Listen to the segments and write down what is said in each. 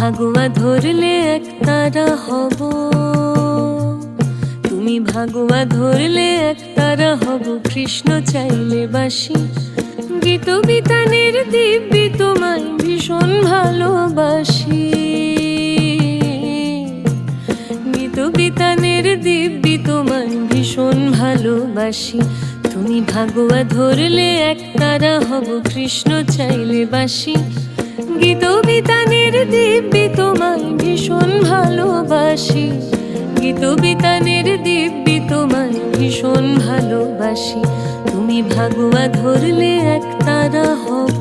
ভাগুয়া ধরলে একতারা হব, তুমি ভাগুয়া ধরলে একতারা হব। কৃষ্ণ চাইলে বাসি, গীত বিতানের দিব্যি তোমায় ভীষণ ভালোবাসি। গীত বিতানের দিব্যি তোমায় ভীষণ ভালোবাসি। তুমি ভাগুয়া ধরলে একতারা হব, কৃষ্ণ চাইলে বাসি। গীত বিতানের দিব্যি তোমায় ভীষণ ভালোবাসি। গীত বিতানের দিব্যি তোমায় ভীষণ ভালোবাসি। তুমি ভাগুয়া ধরলে একতারা হব।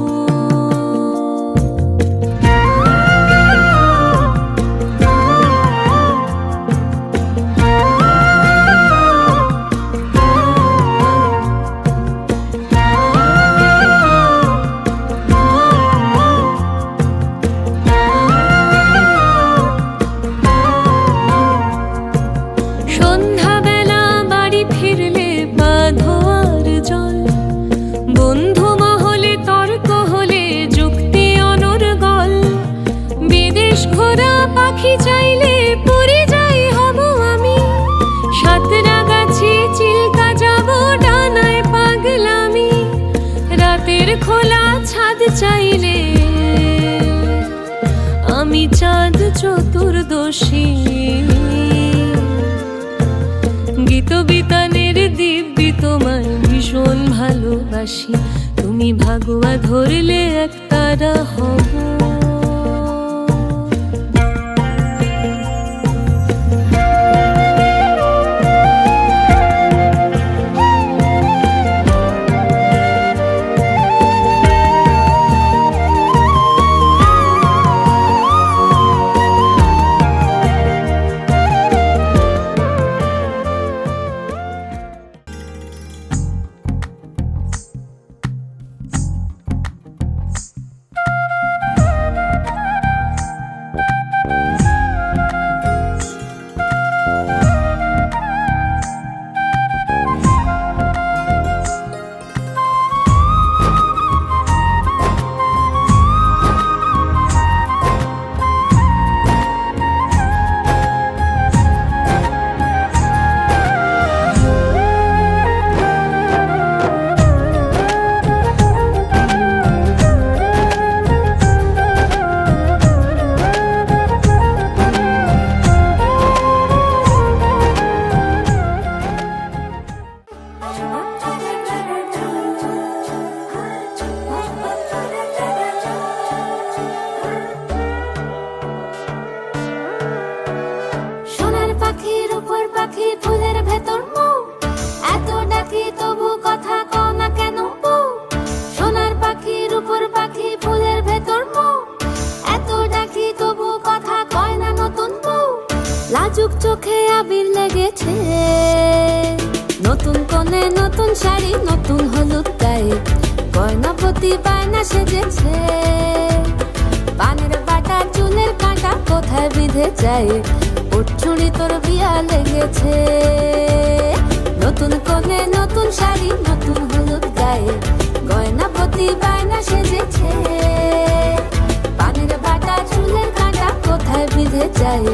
খোলা ছাদ চাইলে আমি চাঁদ চতুর্দশী। গীত বিতানের দিব্যি তোমায় ভীষণ ভালোবাসি। তুমি ভাগুয়া ধরলে একতারা হব। লাজুক চোখে আবির লেগেছে, নতুন কোণে নতুন শাড়ি, নতুন হলুদ গায়ে গয়নাপতি বায়না সেজেছে। পানের বাটা চুলের কাঁটা কোথায় বিঁধে যায়, ওর চুড়ি তোর বিয়া লেগেছে। নতুন কোণে নতুন শাড়ি, নতুন হলুদ গায়ে গয়নাপতি বায়না সেজেছে। পানের বাটা চুলের কাঁটা কোথায় বিঁধে যায়,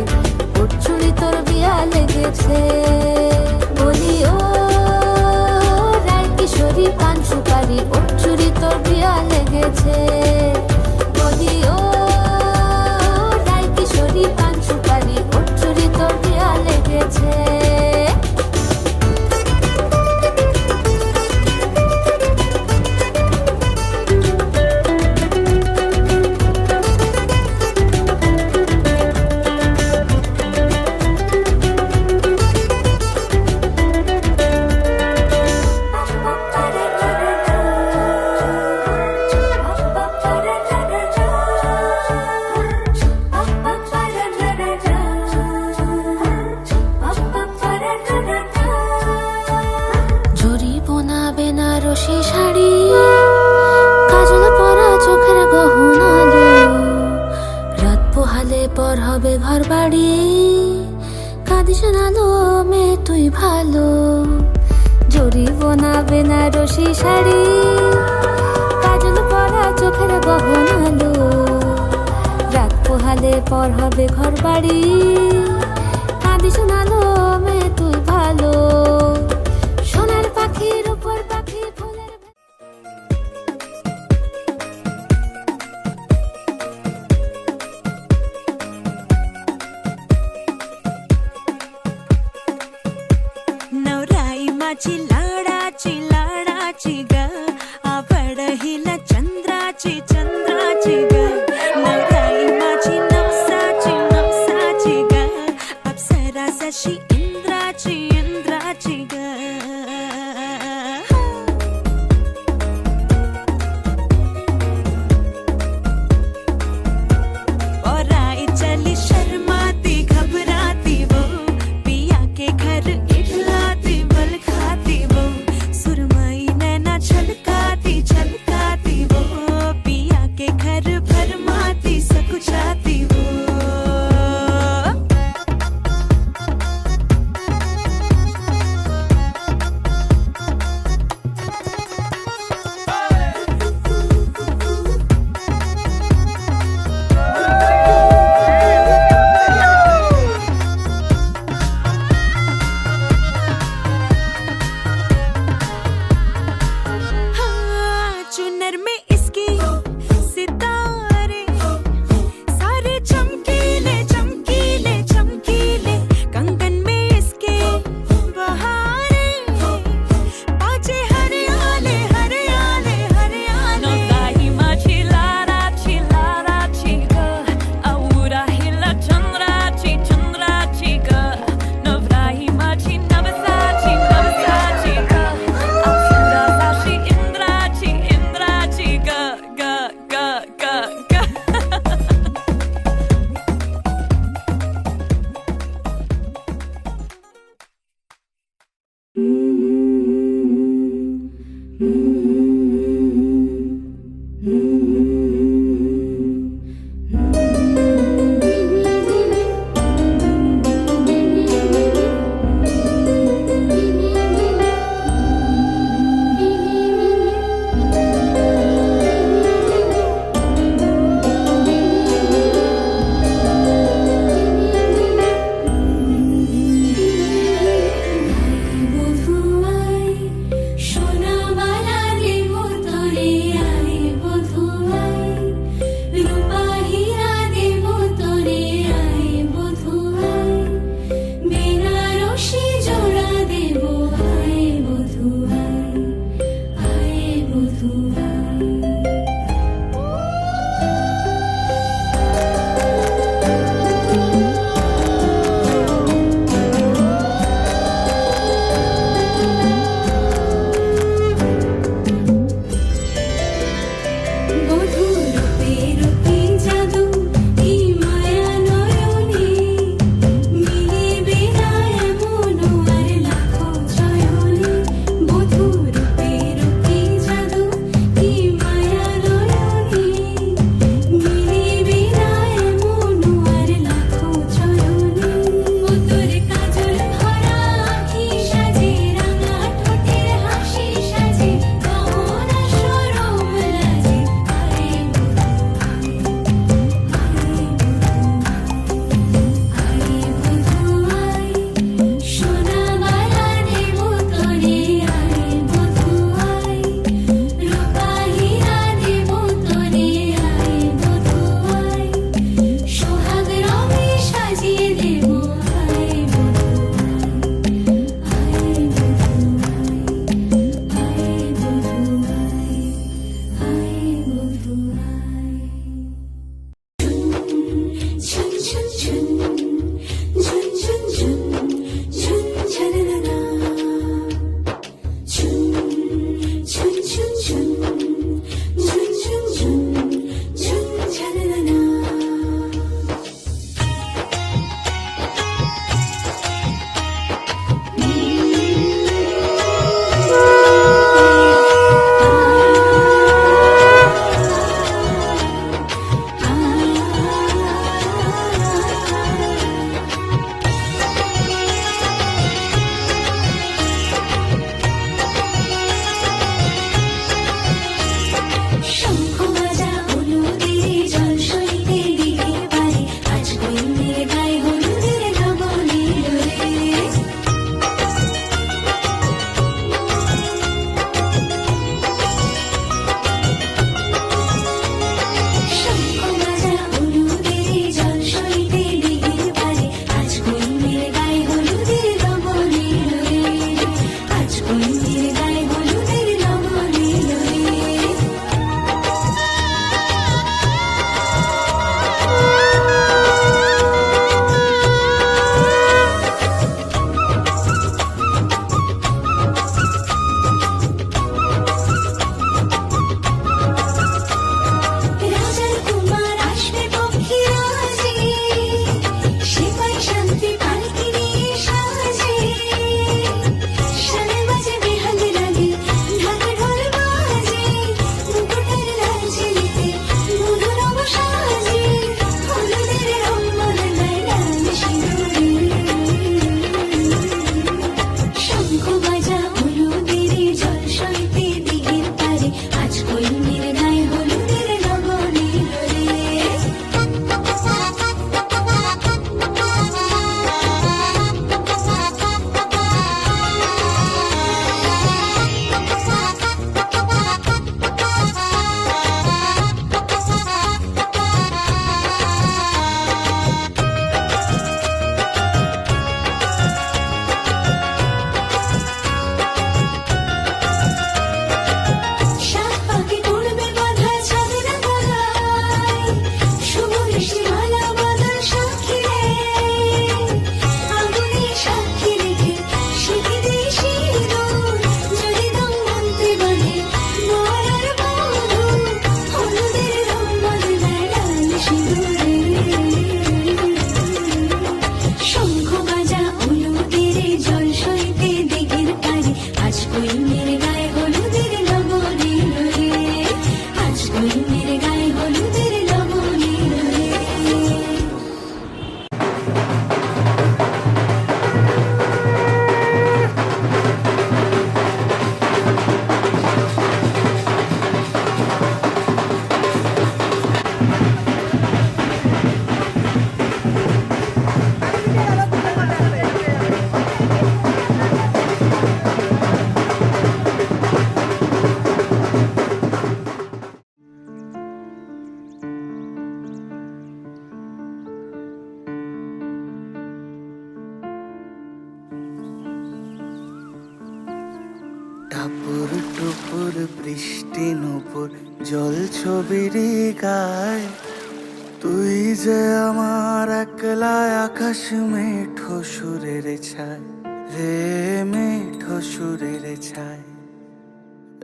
ওর চুড়ি তোর বিয়া লেগেছে। বলি ও রায় কিশোরী পান সুপারি, ওর চুড়ি তোর বিয়া লেগেছে। বলি ও রায় কিশোরী পান সুপারি, ওর চুড়ি তোর বিয়া লেগেছে। বেনারসি শাড়ি, কাজল পরা চোখের গহনা, রাত পোহালে পর হবে ঘর বাড়ি। কাঁদিস না লো মেয়ে তুই ভালো, জরি বোনা বেনারসি শাড়ি, কাজল পরা চোখের গহনা, রাত পোহালে হালে পর হবে ঘর বাড়ি, কাঁদি শোনালো মেয়ে তুই ভালো, সোনার পাখির উপর পাখি ফুলের नवराई माझी लाडाची लाडाची ग, आवड हिला चंद्राची चंद्राची ग, नवराई माझी नवसाची नवसाची ग, अप्सरा जशी इंद्राची इंद्राची ग. और आई चली शर्माती घबराती वो, पिया के घर इठलाती बल खाती वो, सुरमई नैना छलकाती छलकाती वो, पिया के घर भरमाती सकुचाती वो. টাপুর টুপুর বৃষ্টি নুপুর জল ছবির গায়, তুই যে আমার একলা আকাশ মেঠো সুরের ছায় রে, মেঠো সুরের ছায়।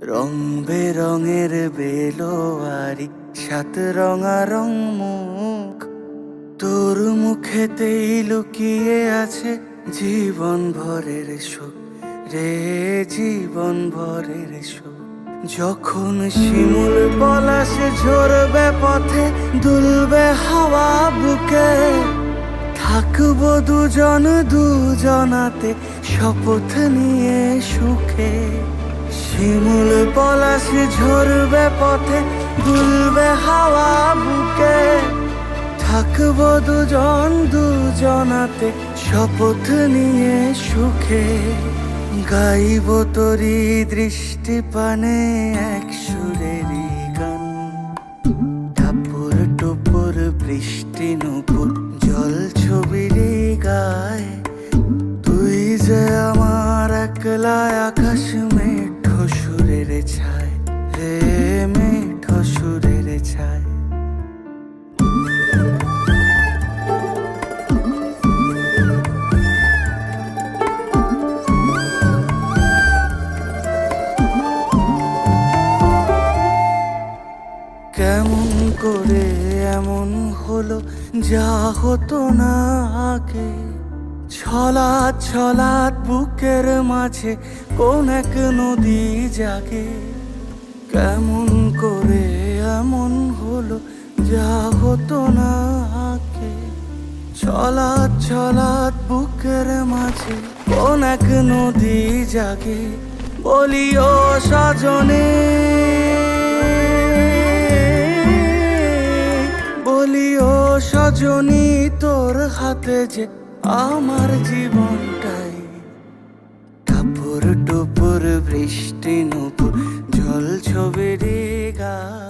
রং বেরঙের বেলোয়ারি সাত রঙা রং মুখ, তোর মুখেতেই লুকিয়ে আছে জীবন ভরের সুখ রে, জীবন ভরের সুখ। যখন শিমুল পলাশে ঝরবে পথে দুলবে হাওয়া বুকে, থাকবো দুজন দুজনাতে শপথ নিয়ে সুখে। শিমুল পলাশে ঝরবে পথে দুলবে হাওয়া বুকে, থাকবো দুজন দুজনাতে শপথ নিয়ে সুখে। গাইব তোরি দৃষ্টি পানে এক সুরেরই গান, টাপুর টুপুর বৃষ্টি নুপুর জল ছবির গায়, তুই যে আমার একলা আকাশ মেঠো সুরের ছায় রে, মেঠো সুরের ছায়। কেমন করে এমন হলো যা হতো না আগে, ছলাৎ ছলাৎ বুকের মাঝে কোন এক নদী জাগে। কেমন করে এমন হলো যা হতো না আগে, ছলাৎ ছলাৎ বুকের মাঝে কোন এক নদী জাগে। বলি ও সজনে, বলি ও সজনী, তোর হাতে যে আমার জীবনটাই। টাপুর টুপুর বৃষ্টি নুপুর জল ছবির গায়।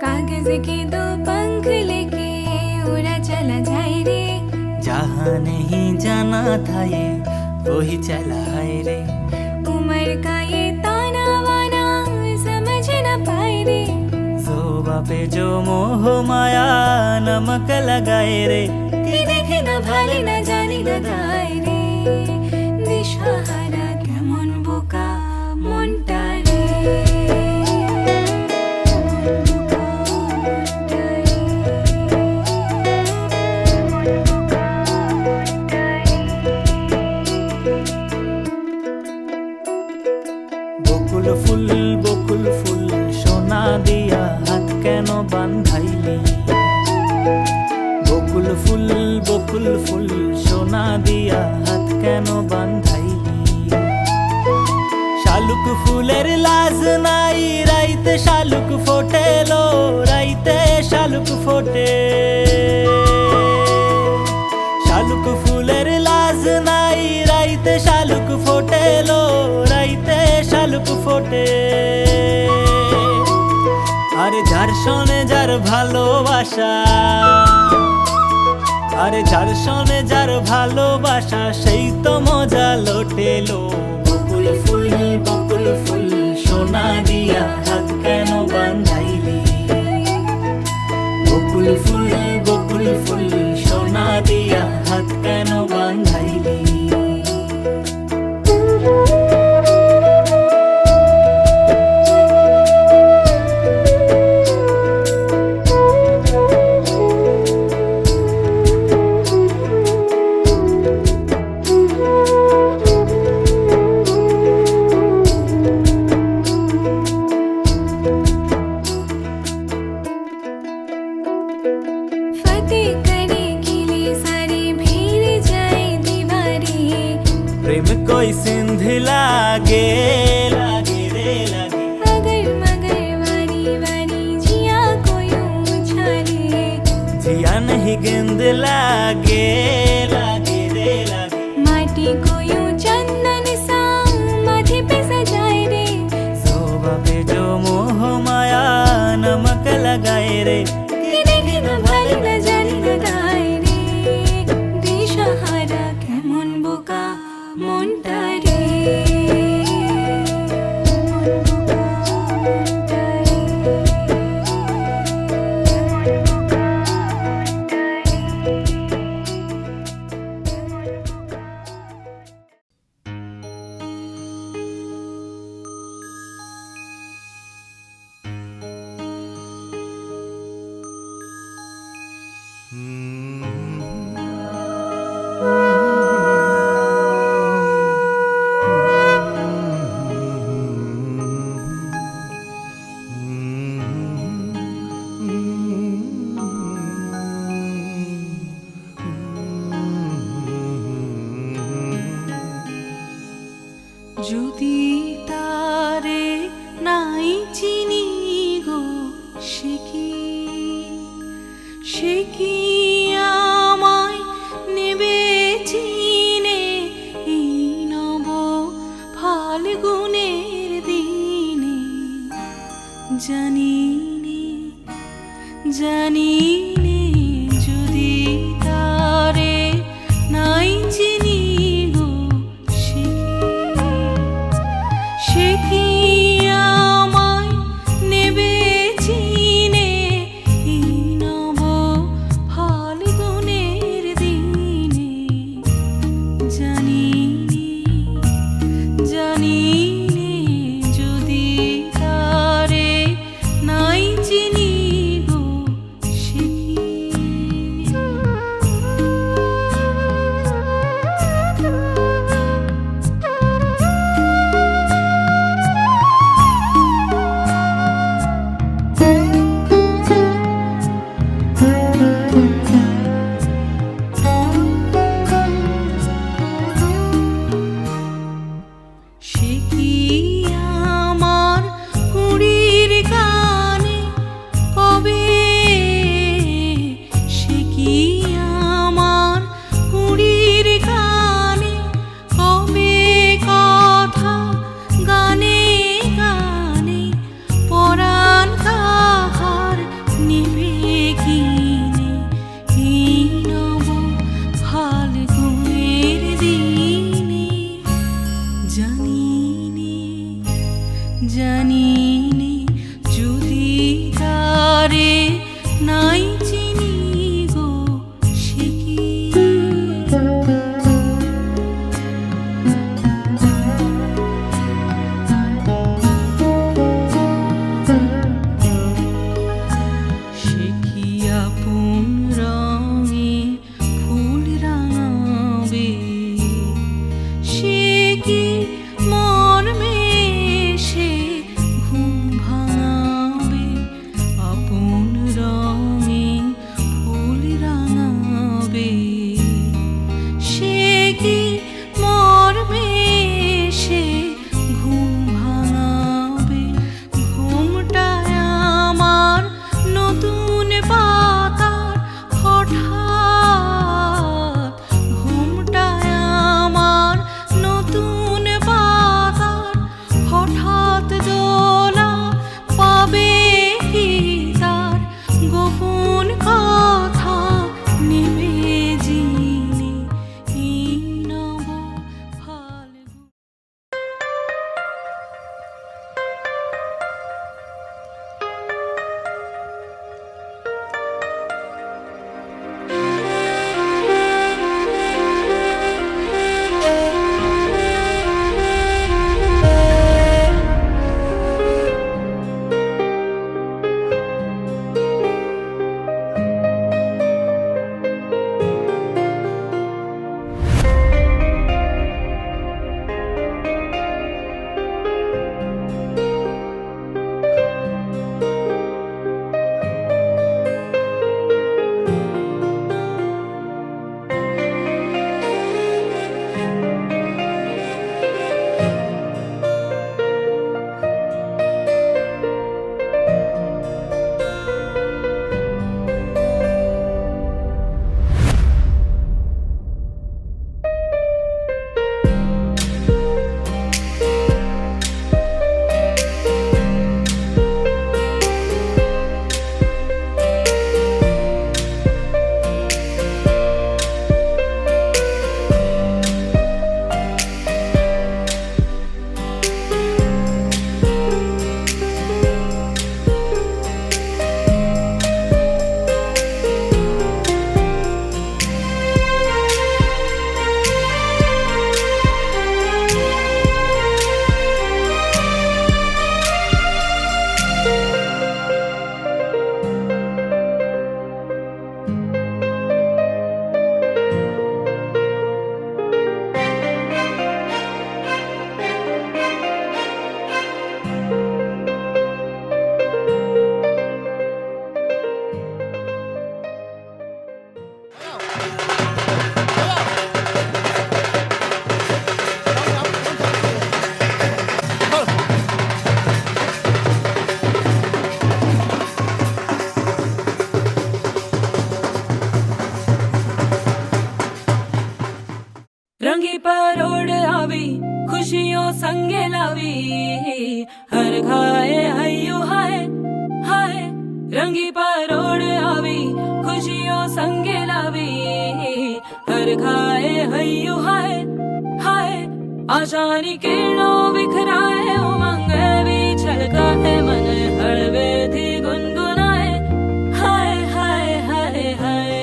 कागज के दो पंख लेके उड़ा चला जाए रे, जहाँ नहीं जाना था ये वही चला है रे। उम्र का ये ताना वाना समझ न पाए रे, जोबा पे जो मोह माया नमक लगाए रे। कि देखे न भाले न जानी न गाए रे, दिशाहारा केमन बोका মনটা রে। বকুল ফুল সোনা দিয়া হাত কেন বান্ধাইলি? বকুল ফুল সোনা দিয়া হাত কেন বান্ধাইলি? শালুক ফুলের লাজ নাই, রাইতে শালুক ফোটে ফোটে। শালুক ফুলের লাজ নাই, রাইতে শালুক ফোটেলো, রাইতে শালুক ফোটে। আরে যার শোনে যার ভালোবাসা, আরে যার শোনে যার ভালোবাসা, সেই তো মজা লোটেলো। বকুল ফুল সোনা দিয়া হাত কেন বাঁধাইলি? বকুল ফুল সোনা দিয়া হাত কেন বাঁধাইলি? प्रेम कोई सिंध लागे लागे रे लागे, अगर मगर वारी वारी जिया कोई उछाले, जिया नहीं गेंद लागे लागे रे लागे। माटी कोई चंदन सा माथे पे सजाए रे, शोभा पे जो मोह माया नमक लगाए रे। कि देखे ना भाली ना जानी ना गाए रे, दिशाहारा केमन बोका মনটা রে। যদি তারে নাই চিনি গো, সে কি আমায় নেবে চিনে এই নব ফাল্গুনের দিনে? জানি নে যদি তারে নাই চিনি গো, সে কি আমায় নেবে চিনে এই নব ফাল্গুনের দিনে? জানি নে যদি তারে নাই চিনি গো, সে কি আমার কুড়ির গানে কবে, সে কি আমার কুড়ির গানে কবে কথা গানে গানে পরাণ তাহার নেবে কিনে এই নব ফাল্গুনের দিনে? জানি নে যদি তারে নাই চিনি গো, সে কি আপন রঙে ফুল রাঙাবে? সে কি মর্মে সে ঘুম ভাঙাবে? আপন संगे लावी हर घाए हयू हाय हाय रंगी परोड़ आवी खुशियों संगे लावी हर घाए हयू हाय हाय आशानी किरणों बिखराए उमंग भी छलकाए मन हळवे थी गुनगुनाए हाय हाय हाय हाय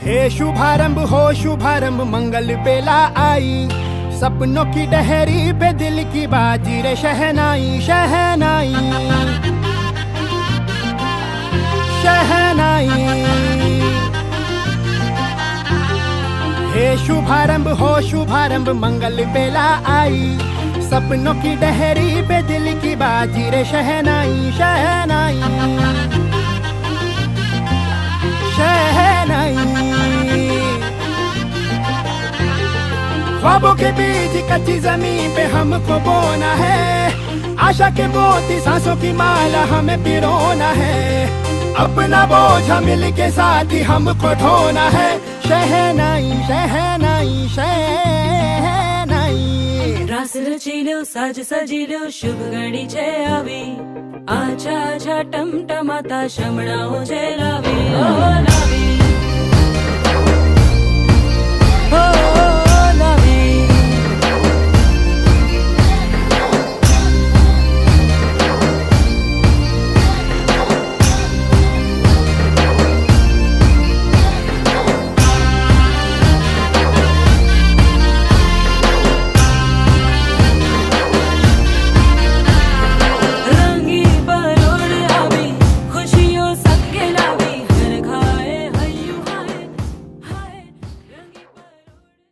हे शुभारंभ हो शुभारंभ मंगल बेला आई सपनों की डहरी पे दिल की बाजी रे शहनाई शहनाई शहनाई हे शुभारंभ हो शुभारंभ मंगल बेला आई सपनों की डहरी पे दिल की बाजी रे शहनाई शहनाई शहनाई ख्वाबों के बीच कच्ची जमीन पे हमको बोना है आशा के मोती सांसों की माला हमें पिरोना है अपना बोझ मिल के साथ ही हमको ढोना है शहनाई शहनाई शहनाई रास रचिलो साज सजिलो शुभ घड़ी छे आवी आछा आछा टमटमाता शमणाओ छे लावी ओ लावी ओ लावी रंगी परोड़ आवी खुशियों संगे लावी हर घाए हयू हाय हाय रंगी परोड़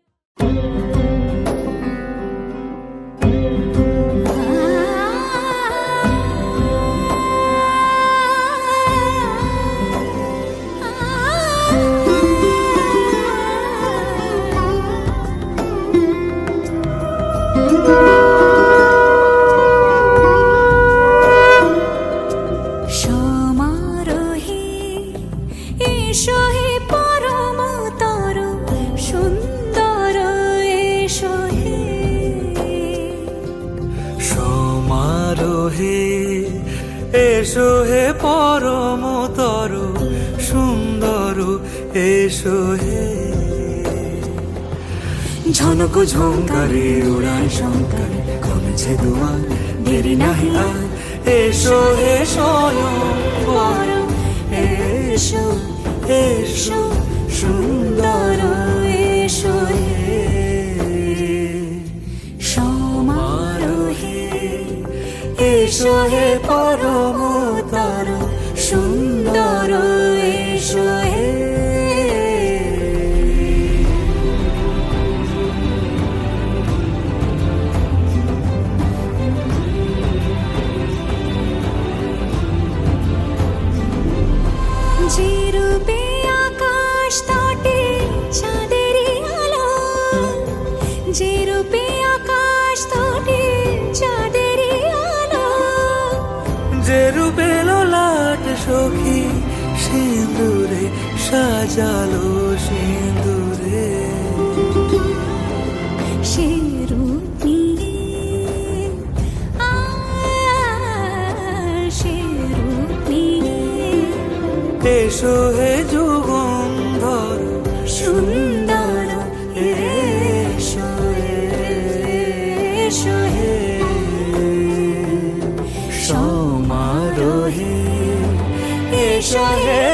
সমারোহে এসো হে পরম তর সুন্দর এসো হে সমারোহে এসো হে পরমতর সুন্দর এসো হে ঝনক ঝঙ্কারে উড়ায় শঙ্কার কমেছে দুয়ার দেরি নাহি আর এসো হে স্বয়ং এসো এসো সুন্দর এসো হে সমারোহে এসো হে পরমতর সুন্দর এসো হে যে রূপে আকাশ তটে চাঁদেরই আলো যে রূপে আকাশ তটে চাঁদেরই আলো যে রূপে লোলাট সখী সিঁদুরে সাজালো সিঁদুরে সে রূপ নিয়ে সে রূপ নিয়ে এসো হে যুগন্ধর সুন্দর এসো এসো হে সমারোহে এসো হে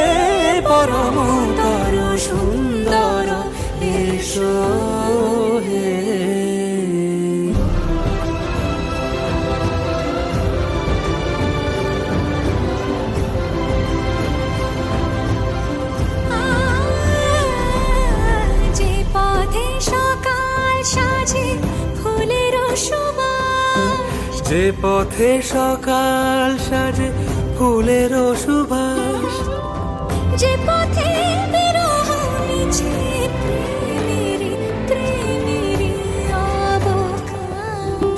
পরমতর সুন্দর এসো হে যে পথে সকাল সাজে ফুলের সুবাস যে পথে সকাল সাজে ফুলের সুবাস যে পথে বিরহ মিছে প্রেমের অবকাশ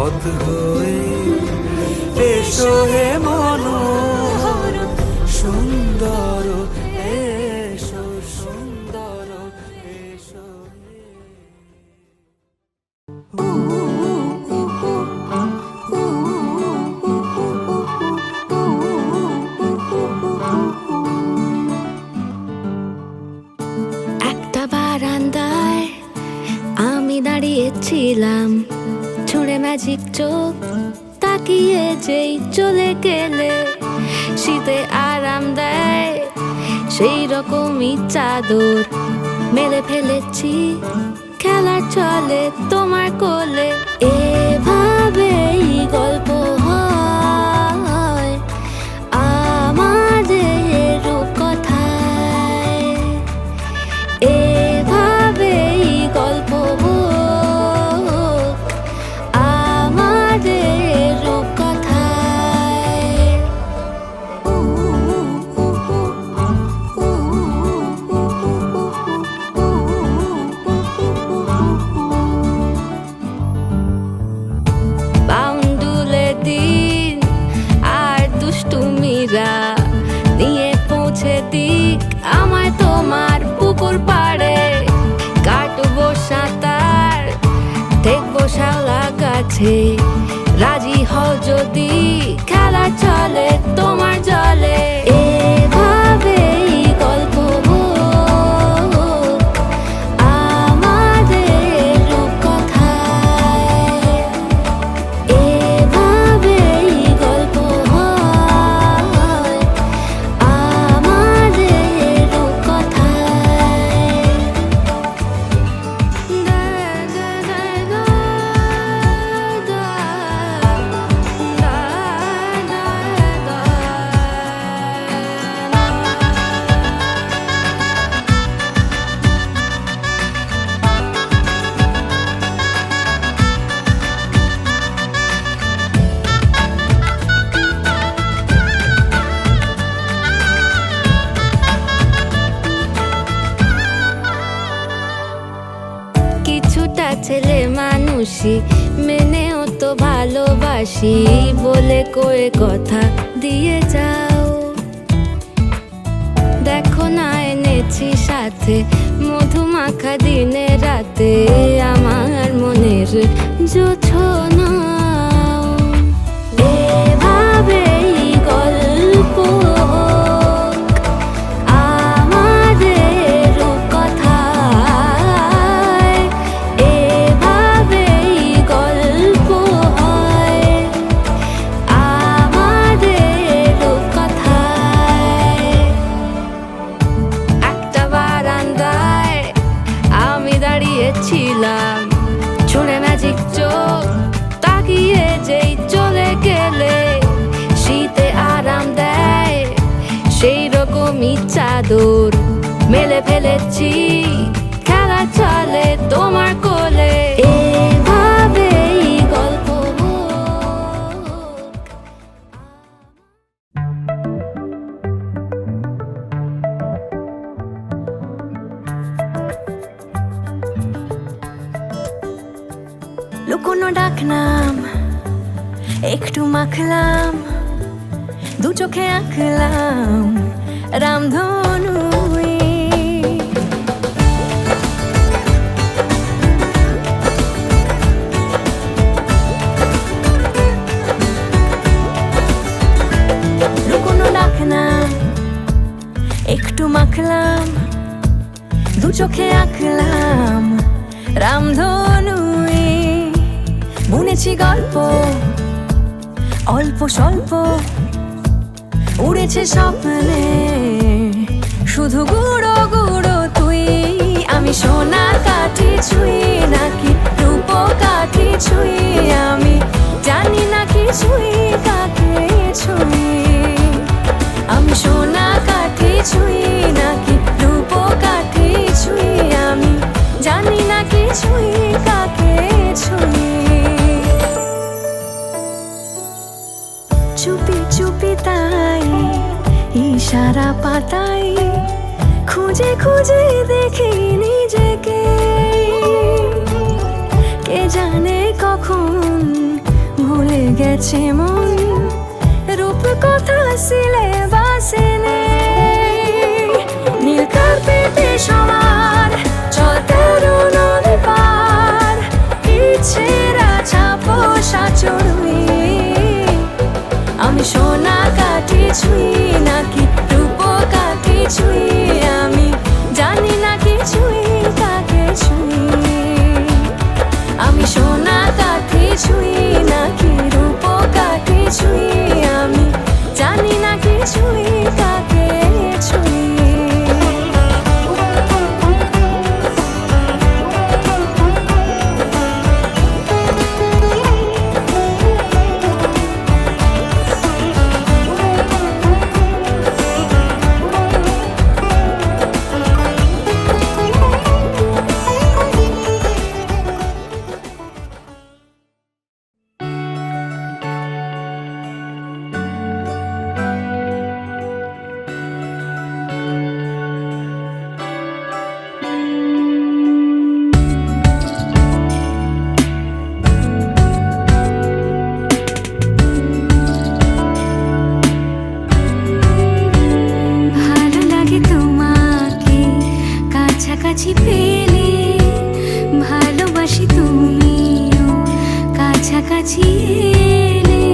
পথ হয়ে এসো হে মনোহর সুন্দর এসো সুন্দর এসো একটা বারান্দায় আমি দাঁড়িয়েছিলাম, ছুঁড়ে ম্যাজিক চোখ তাকিয়ে যেই চলে গেলে, শীতে আরাম দেয় সেই রকমই চাদর মেলে ফেলেছি, খেলার চলে তোমার কোলে। এভাবেই গল্প হয় আমাদের রূপকথায়, এভাবেই গল্প হোক আমাদের রূপকথায়। বাউন্ডুলে দিন আর দুষ্টুমিরা নিয়ে পৌঁছে দিক আমায় তোমার পুকুর পাড়ে, কাটবো সাঁতার দেখবো শাওলা গাছে, রাজি হও যদি খেলা চলে তোমার জলে। এভাবেই গল্প হোক আমাদের রূপকথায়, এভাবেই গল্প হয় আমাদের রূপকথায়। কিছুটা ছেলে মানুষই মেনেও তো ভালোবাসি, বলে কয়ে কথা দিয়ে যাও। দেখো না এনেছি সাথে মধুমাখা দিনে রাতে আমার মনের জোছনা। এভাবেই গল্প হোক আমাদের রূপকথায়, এভাবেই গল্প হয় আমাদের রূপকথায়। একটা বারান্দায় আমি দাঁড়িয়েছিলাম, ছুঁড়ে ম্যাজিক চোখ তাকিয়ে যেই চলে গেলে, শীতে আরাম দেয় সেই রকমই চাদর মেলে ফেলেছি, খেলা চলে তোমার কোলে। এভাবেই গল্প হোক। লুকোনো ডাকনাম একটু মাখলাম, দু চোখে আঁকলাম রামধনু। লুকোনো ডাকনাম একটু মাখলাম, দু চোখে আঁকলাম রামধনু। বুনেছি গল্প অল্প স্বল্প, উড়েছে স্বপ্নে শুধু গুঁড়ো গুঁড়ো তুই। আমি সোনা কাঠি ছুঁই নাকি রূপ কাঠি ছুঁই, আমি জানি না কি ছুঁই কাকে ছুঁই। আমি সোনা কাঠি ছুঁই নাকি রূপ কাঠি ছুঁই, আমি জানি না কি ছুঁই কাকে ছুঁই। চুপি চুপি তাই ইশারা পাতাই, খুঁজে খুঁজে দেখি নিজেকে। কে জানে কখন বলেছে মন রূপ কথা সিলেবাসে নেই। নীল কার্পেটে সবার চল তেরো নদী পার, ইচ্ছেরা ছাপোষা চড়ুই। আমি সোনা কাঠি ছুঁই নাকি রূপ কাঠি ছুঁই, আমি জানি না কিছুই কাকে ছুঁই। আমি সোনা কাঠি ছুঁই নাকি রূপ কাঠি ছুঁই, আমি জানি না কিছুই কাকে ছুঁই। ভালো লাগে তোমাকে কাছাকাছি পেলে, ভালোবাসি তুমিও কাছাকাছি এলে।